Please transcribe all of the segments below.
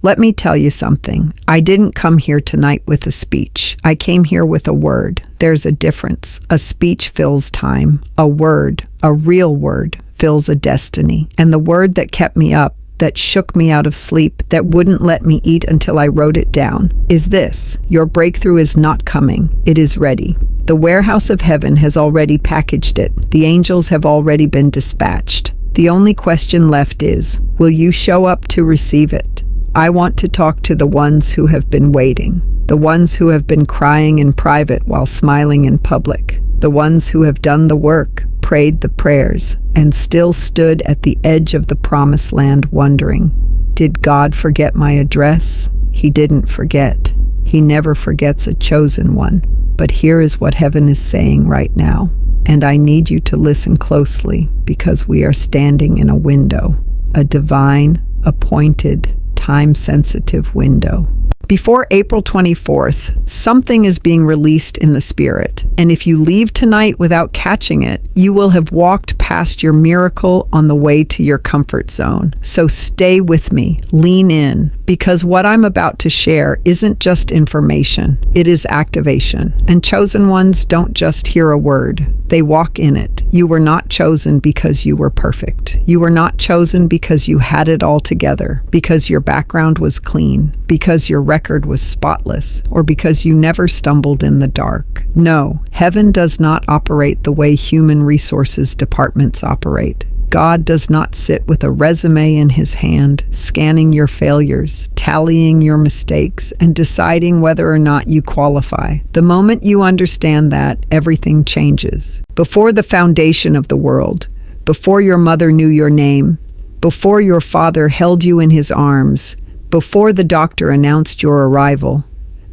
Let me tell you something. I didn't come here tonight with a speech. I came here with a word. There's a difference. A speech fills time. A word, a real word, fills a destiny. And the word that kept me up, that shook me out of sleep, that wouldn't let me eat until I wrote it down, is this: your breakthrough is not coming. It is ready. The warehouse of heaven has already packaged it. The angels have already been dispatched. The only question left is, will you show up to receive it? I want to talk to the ones who have been waiting, the ones who have been crying in private while smiling in public, the ones who have done the work, prayed the prayers, and still stood at the edge of the promised land wondering, did God forget my address? He didn't forget. He never forgets a chosen one. But here is what heaven is saying right now, and I need you to listen closely because we are standing in a window, a divine, appointed, time-sensitive window. Before April 24th, something is being released in the spirit, and if you leave tonight without catching it, you will have walked past your miracle on the way to your comfort zone. So stay with me, lean in, because what I'm about to share isn't just information, it is activation. And chosen ones don't just hear a word, they walk in it. You were not chosen because you were perfect. You were not chosen because you had it all together, because your background was clean, because your record was spotless, or because you never stumbled in the dark. No, heaven does not operate the way human resources departments operate. God does not sit with a resume in his hand, scanning your failures, tallying your mistakes, and deciding whether or not you qualify. The moment you understand that, everything changes. Before the foundation of the world, before your mother knew your name, before your father held you in his arms, before the doctor announced your arrival,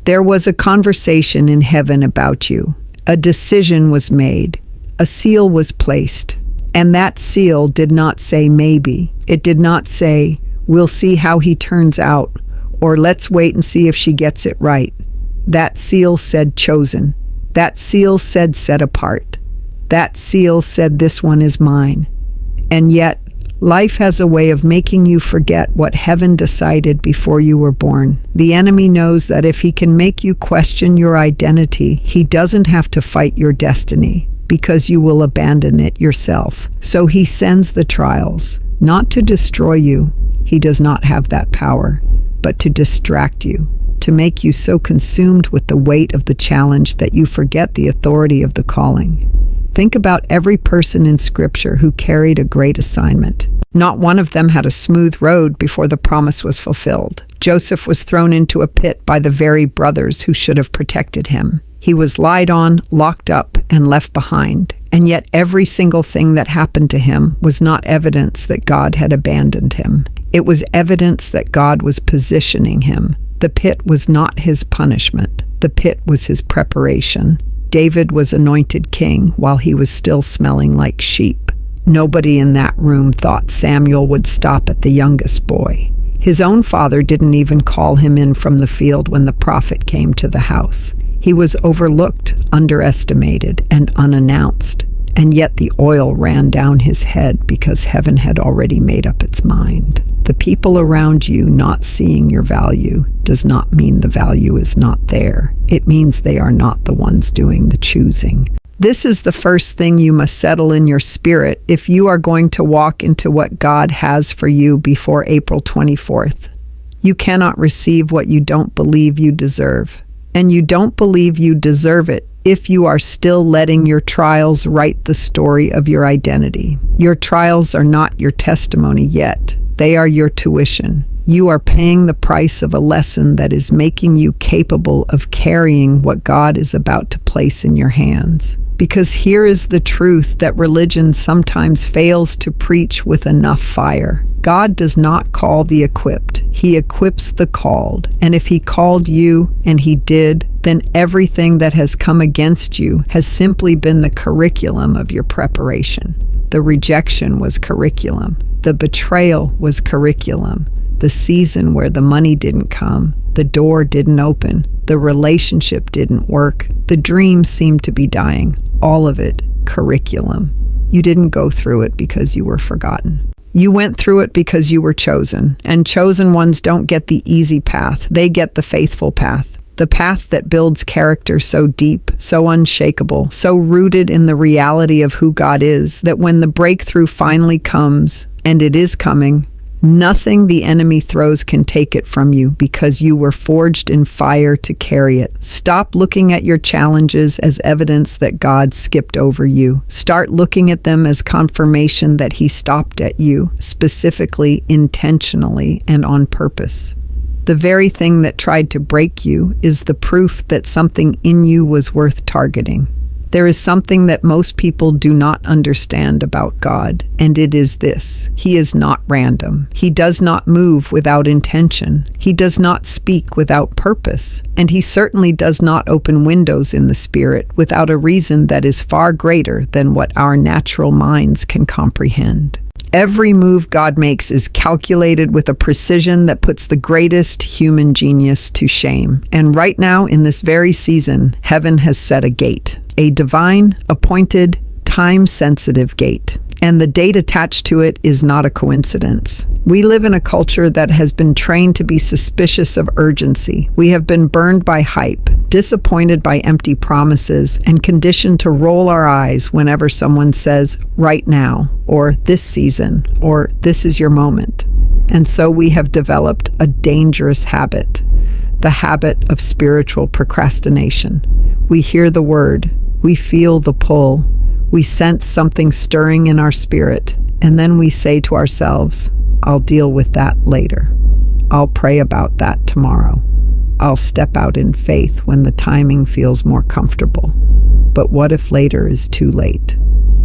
there was a conversation in heaven about you. A decision was made. A seal was placed. And that seal did not say maybe. It did not say, we'll see how he turns out, or let's wait and see if she gets it right. That seal said chosen. That seal said set apart. That seal said this one is mine. And yet, life has a way of making you forget what heaven decided before you were born. The enemy knows that if he can make you question your identity, he doesn't have to fight your destiny, because you will abandon it yourself. So he sends the trials, not to destroy you. He does not have that power, but to distract you, to make you so consumed with the weight of the challenge that you forget the authority of the calling. Think about every person in Scripture who carried a great assignment. Not one of them had a smooth road before the promise was fulfilled. Joseph was thrown into a pit by the very brothers who should have protected him. He was lied on, locked up, and left behind. And yet every single thing that happened to him was not evidence that God had abandoned him. It was evidence that God was positioning him. The pit was not his punishment. The pit was his preparation. David was anointed king while he was still smelling like sheep. Nobody in that room thought Samuel would stop at the youngest boy. His own father didn't even call him in from the field when the prophet came to the house. He was overlooked, underestimated, and unannounced. And yet the oil ran down his head because heaven had already made up its mind. The people around you not seeing your value does not mean the value is not there. It means they are not the ones doing the choosing. This is the first thing you must settle in your spirit if you are going to walk into what God has for you before April 24th. You cannot receive what you don't believe you deserve. And you don't believe you deserve it if you are still letting your trials write the story of your identity. Your trials are not your testimony yet. They are your tuition. You are paying the price of a lesson that is making you capable of carrying what God is about to place in your hands. Because here is the truth that religion sometimes fails to preach with enough fire. God does not call the equipped. He equips the called. And if he called you, and he did, then everything that has come against you has simply been the curriculum of your preparation. The rejection was curriculum. The betrayal was curriculum. The season where the money didn't come, the door didn't open, the relationship didn't work, the dream seemed to be dying. All of it, curriculum. You didn't go through it because you were forgotten. You went through it because you were chosen, and chosen ones don't get the easy path. They get the faithful path. The path that builds character so deep, so unshakable, so rooted in the reality of who God is, that when the breakthrough finally comes, and it is coming, nothing the enemy throws can take it from you because you were forged in fire to carry it. Stop looking at your challenges as evidence that God skipped over you. Start looking at them as confirmation that He stopped at you, specifically, intentionally, and on purpose. The very thing that tried to break you is the proof that something in you was worth targeting. There is something that most people do not understand about God, and it is this: He is not random. He does not move without intention. He does not speak without purpose. And He certainly does not open windows in the Spirit without a reason that is far greater than what our natural minds can comprehend. Every move God makes is calculated with a precision that puts the greatest human genius to shame. And right now, in this very season, heaven has set a gate, a divine, appointed, time-sensitive gate. And the date attached to it is not a coincidence. We live in a culture that has been trained to be suspicious of urgency. We have been burned by hype, disappointed by empty promises, and conditioned to roll our eyes whenever someone says, right now, or this season, or this is your moment. And so we have developed a dangerous habit, the habit of spiritual procrastination. We hear the word, we feel the pull, we sense something stirring in our spirit, and then we say to ourselves, I'll deal with that later. I'll pray about that tomorrow. I'll step out in faith when the timing feels more comfortable. But what if later is too late?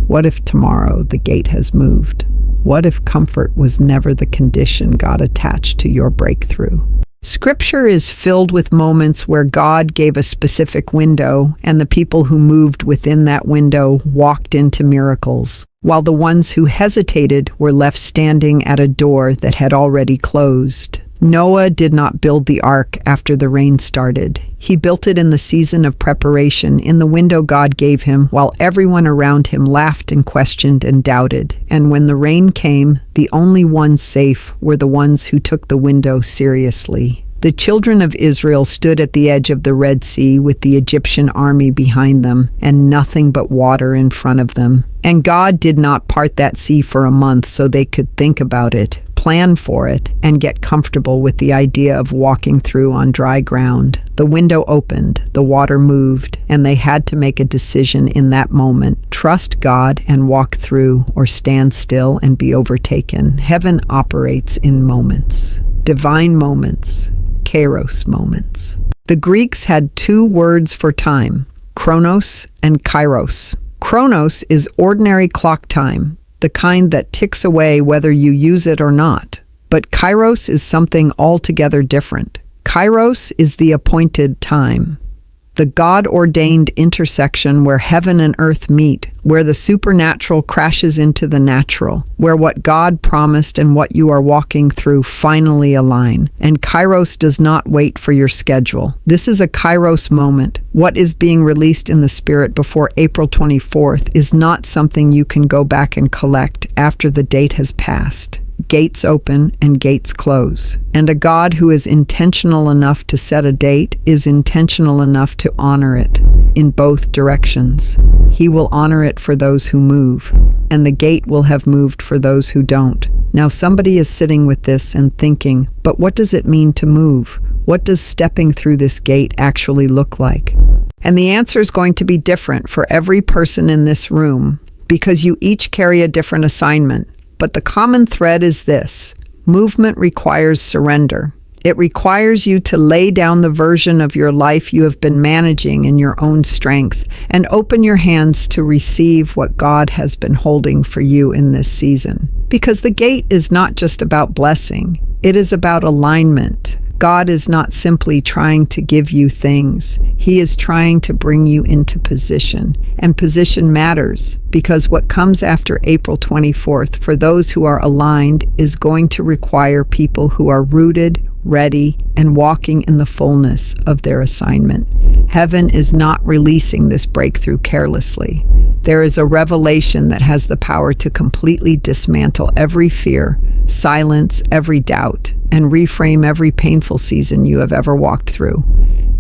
What if tomorrow the gate has moved? What if comfort was never the condition God attached to your breakthrough? Scripture is filled with moments where God gave a specific window, and the people who moved within that window walked into miracles, while the ones who hesitated were left standing at a door that had already closed. Noah did not build the ark after the rain started. He built it in the season of preparation, in the window God gave him, while everyone around him laughed and questioned and doubted. And when the rain came, the only ones safe were the ones who took the window seriously. The children of Israel stood at the edge of the Red Sea with the Egyptian army behind them and nothing but water in front of them. And God did not part that sea for a month so they could think about it, plan for it, and get comfortable with the idea of walking through on dry ground. The window opened, the water moved, and they had to make a decision in that moment: trust God and walk through, or stand still and be overtaken. Heaven operates in moments, divine moments, kairos moments. The Greeks had two words for time: chronos and kairos. Chronos is ordinary clock time, the kind that ticks away whether you use it or not. But kairos is something altogether different. Kairos is the appointed time, the God-ordained intersection where heaven and earth meet, where the supernatural crashes into the natural, where what God promised and what you are walking through finally align. And kairos does not wait for your schedule. This is a kairos moment. What is being released in the Spirit before April 24th is not something you can go back and collect after the date has passed. Gates open and gates close. And a God who is intentional enough to set a date is intentional enough to honor it in both directions. He will honor it for those who move, and the gate will have moved for those who don't. Now somebody is sitting with this and thinking, but what does it mean to move? What does stepping through this gate actually look like? And the answer is going to be different for every person in this room, because you each carry a different assignment. But the common thread is this: movement requires surrender. It requires you to lay down the version of your life you have been managing in your own strength and open your hands to receive what God has been holding for you in this season. Because the gate is not just about blessing, it is about alignment. God is not simply trying to give you things. He is trying to bring you into position. And position matters, because what comes after April 24th for those who are aligned is going to require people who are rooted, ready, and walking in the fullness of their assignment. Heaven is not releasing this breakthrough carelessly. There is a revelation that has the power to completely dismantle every fear, silence every doubt, and reframe every painful season you have ever walked through.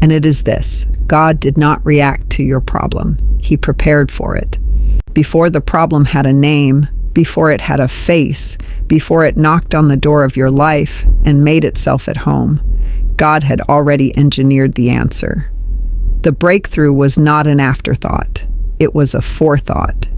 And it is this: God did not react to your problem. He prepared for it. Before the problem had a name, before it had a face, before it knocked on the door of your life and made itself at home, God had already engineered the answer. The breakthrough was not an afterthought. It was a forethought.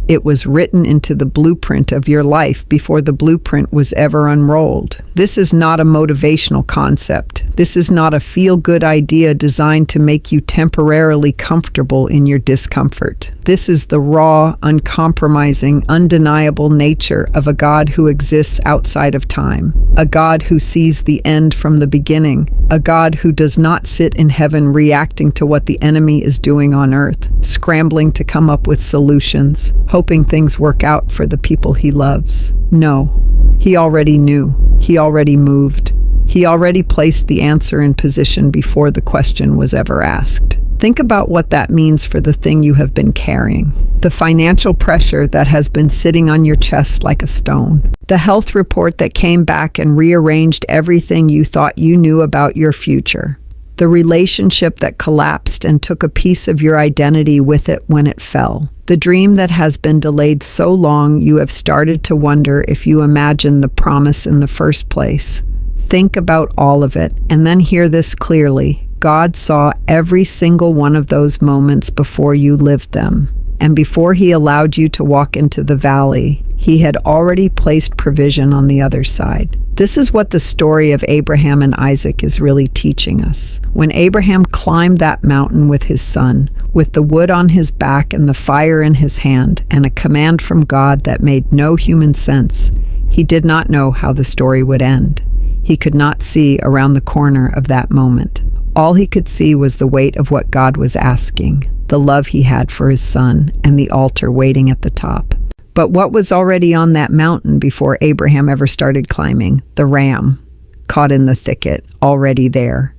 It was written into the blueprint of your life before the blueprint was ever unrolled. This is not a motivational concept. This is not a feel-good idea designed to make you temporarily comfortable in your discomfort. This is the raw, uncompromising, undeniable nature of a God who exists outside of time, a God who sees the end from the beginning, a God who does not sit in heaven reacting to what the enemy is doing on earth, scrambling to come up with solutions, hoping things work out for the people he loves. No, he already knew. He already moved. He already placed the answer in position before the question was ever asked. Think about what that means for the thing you have been carrying, the financial pressure that has been sitting on your chest like a stone, the health report that came back and rearranged everything you thought you knew about your future, the relationship that collapsed and took a piece of your identity with it when it fell, the dream that has been delayed so long you have started to wonder if you imagined the promise in the first place. Think about all of it, and then hear this clearly. God saw every single one of those moments before you lived them. And before he allowed you to walk into the valley, he had already placed provision on the other side. This is what the story of Abraham and Isaac is really teaching us. When Abraham climbed that mountain with his son, with the wood on his back and the fire in his hand, and a command from God that made no human sense, he did not know how the story would end. He could not see around the corner of that moment. All he could see was the weight of what God was asking, the love he had for his son, and the altar waiting at the top. But what was already on that mountain before Abraham ever started climbing? The ram, caught in the thicket, already there.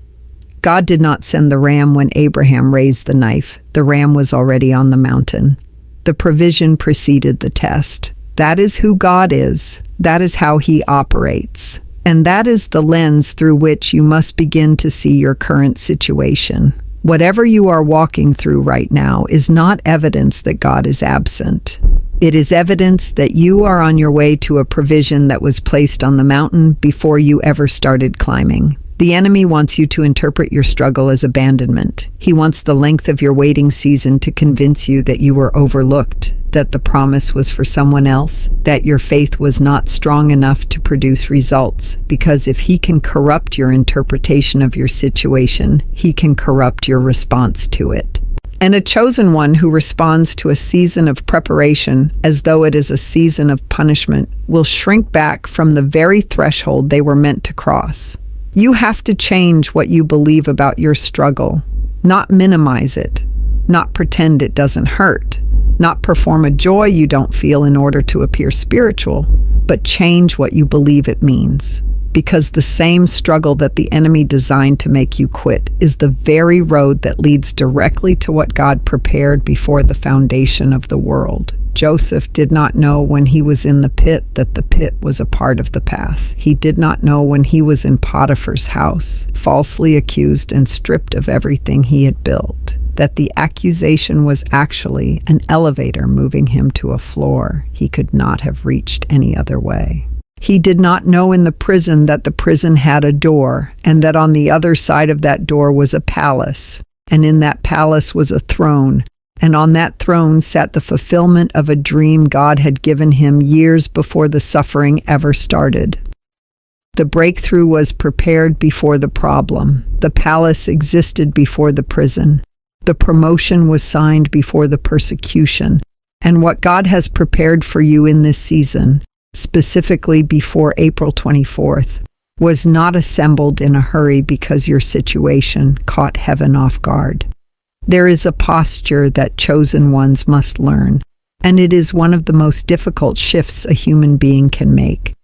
God did not send the ram when Abraham raised the knife. The ram was already on the mountain. The provision preceded the test. That is who God is. That is how he operates. And that is the lens through which you must begin to see your current situation. Whatever you are walking through right now is not evidence that God is absent. It is evidence that you are on your way to a provision that was placed on the mountain before you ever started climbing. The enemy wants you to interpret your struggle as abandonment. He wants the length of your waiting season to convince you that you were overlooked, that the promise was for someone else, that your faith was not strong enough to produce results. Because if he can corrupt your interpretation of your situation, he can corrupt your response to it. And a chosen one who responds to a season of preparation as though it is a season of punishment will shrink back from the very threshold they were meant to cross. You have to change what you believe about your struggle, not minimize it, not pretend it doesn't hurt, not perform a joy you don't feel in order to appear spiritual, but change what you believe it means. Because the same struggle that the enemy designed to make you quit is the very road that leads directly to what God prepared before the foundation of the world. Joseph did not know when he was in the pit that the pit was a part of the path. He did not know when he was in Potiphar's house, falsely accused and stripped of everything he had built, that the accusation was actually an elevator moving him to a floor he could not have reached any other way. He did not know in the prison that the prison had a door, and that on the other side of that door was a palace, and in that palace was a throne, and on that throne sat the fulfillment of a dream God had given him years before the suffering ever started. The breakthrough was prepared before the problem. The palace existed before the prison. The promotion was signed before the persecution. And what God has prepared for you in this season, specifically before April 24th, was not assembled in a hurry because your situation caught heaven off guard. There is a posture that chosen ones must learn, and it is one of the most difficult shifts a human being can make.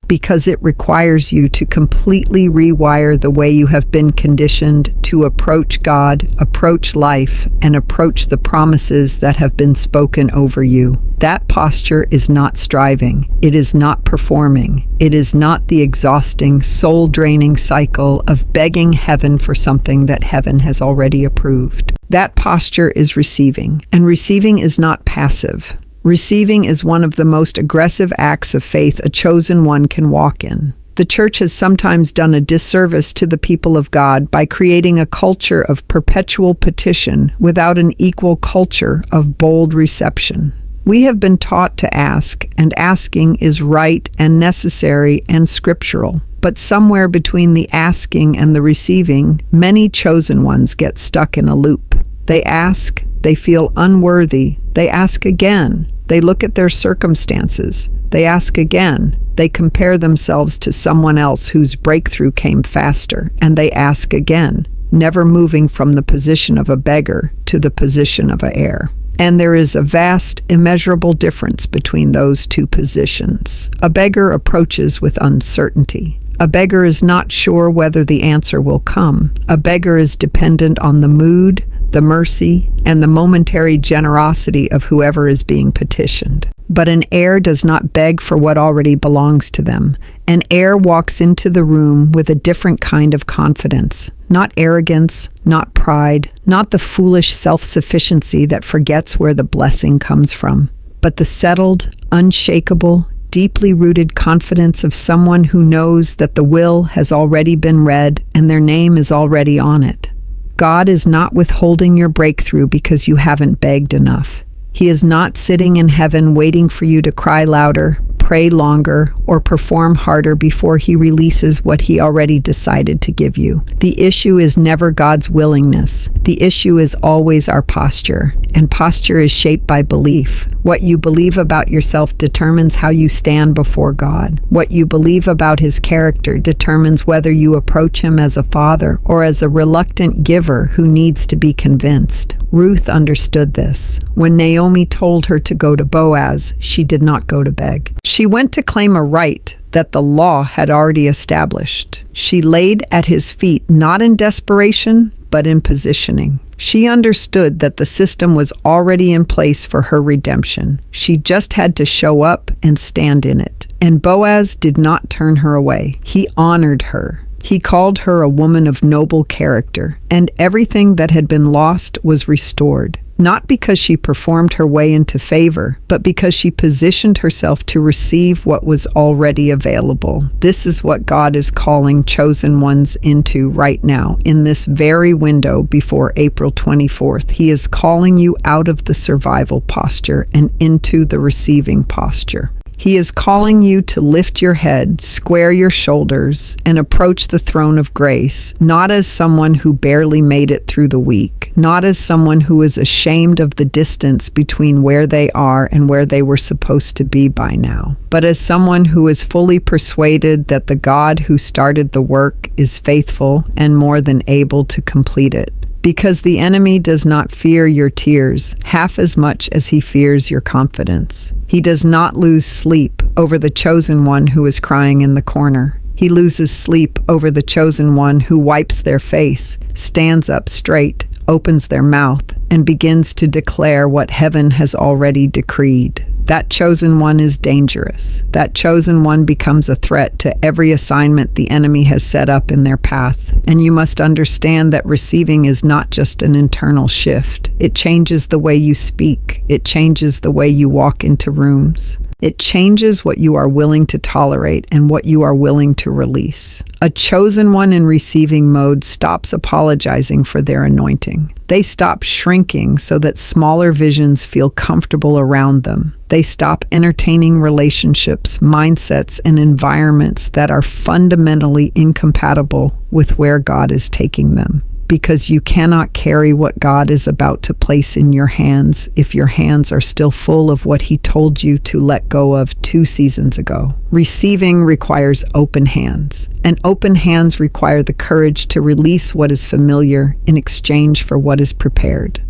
because it requires you to completely rewire the way you have been conditioned to approach God, approach life, and approach the promises that have been spoken over you. That posture is not striving. It is not performing. It is not the exhausting, soul-draining cycle of begging heaven for something that heaven has already approved. That posture is receiving, and receiving is not passive. Receiving is one of the most aggressive acts of faith a chosen one can walk in. The church has sometimes done a disservice to the people of God by creating a culture of perpetual petition without an equal culture of bold reception. We have been taught to ask, and asking is right and necessary and scriptural. But somewhere between the asking and the receiving, many chosen ones get stuck in a loop. They ask, they feel unworthy, they ask again. They look at their circumstances. They ask again. They compare themselves to someone else whose breakthrough came faster, and they ask again, never moving from the position of a beggar to the position of an heir. And there is a vast, immeasurable difference between those two positions. A beggar approaches with uncertainty. A beggar is not sure whether the answer will come. A beggar is dependent on the mood, the mercy, and the momentary generosity of whoever is being petitioned. But an heir does not beg for what already belongs to them. An heir walks into the room with a different kind of confidence. Not arrogance, not pride, not the foolish self-sufficiency that forgets where the blessing comes from, but the settled, unshakable, deeply rooted confidence of someone who knows that the will has already been read and their name is already on it. God is not withholding your breakthrough because you haven't begged enough. He is not sitting in heaven waiting for you to cry louder, pray longer, or perform harder before he releases what he already decided to give you. The issue is never God's willingness. The issue is always our posture, and posture is shaped by belief. What you believe about yourself determines how you stand before God. What you believe about his character determines whether you approach him as a father or as a reluctant giver who needs to be convinced. Ruth understood this. When Naomi told her to go to Boaz, she did not go to beg. She went to claim a right that the law had already established. She laid at his feet not in desperation, but in positioning. She understood that the system was already in place for her redemption. She just had to show up and stand in it. And Boaz did not turn her away. He honored her. He called her a woman of noble character, and everything that had been lost was restored. Not because she performed her way into favor, but because she positioned herself to receive what was already available. This is what God is calling chosen ones into right now, in this very window before April 24th. He is calling you out of the survival posture and into the receiving posture. He is calling you to lift your head, square your shoulders, and approach the throne of grace, not as someone who barely made it through the week, not as someone who is ashamed of the distance between where they are and where they were supposed to be by now, but as someone who is fully persuaded that the God who started the work is faithful and more than able to complete it. Because the enemy does not fear your tears half as much as he fears your confidence. He does not lose sleep over the chosen one who is crying in the corner. He loses sleep over the chosen one who wipes their face, stands up straight, opens their mouth, and begins to declare what heaven has already decreed. That chosen one is dangerous. That chosen one becomes a threat to every assignment the enemy has set up in their path. And you must understand that receiving is not just an internal shift. It changes the way you speak. It changes the way you walk into rooms. It changes what you are willing to tolerate and what you are willing to release. A chosen one in receiving mode stops apologizing for their anointing. They stop shrinking so that smaller visions feel comfortable around them. They stop entertaining relationships, mindsets, and environments that are fundamentally incompatible with where God is taking them. Because you cannot carry what God is about to place in your hands if your hands are still full of what he told you to let go of 2 seasons ago. Receiving requires open hands, and open hands require the courage to release what is familiar in exchange for what is prepared.